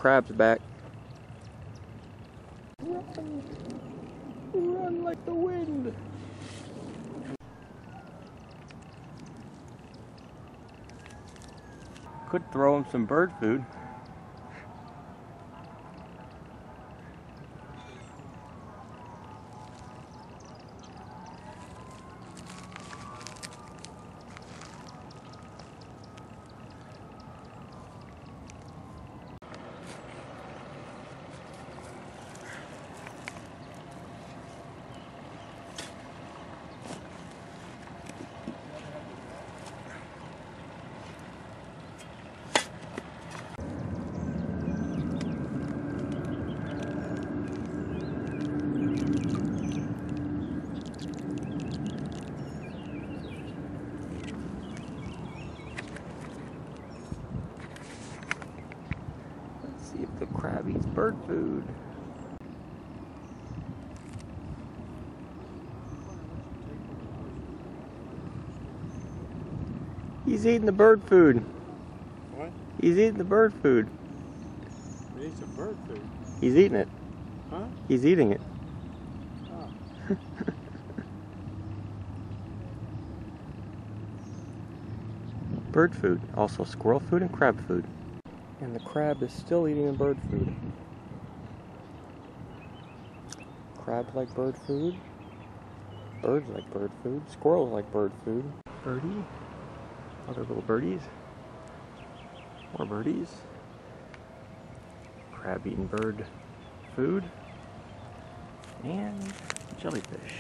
crab's back. Run, run like the wind. Could throw him some bird food. See if the crab eats bird food. He's eating the bird food. What? He's eating the bird food. He eats some bird food. He's eating it. Huh? He's eating it. Oh. Bird food. Also squirrel food and crab food. And the crab is still eating the bird food. Crabs like bird food. Birds like bird food. Squirrels like bird food. Birdie. Other little birdies. More birdies. Crab eating bird food. And jellyfish.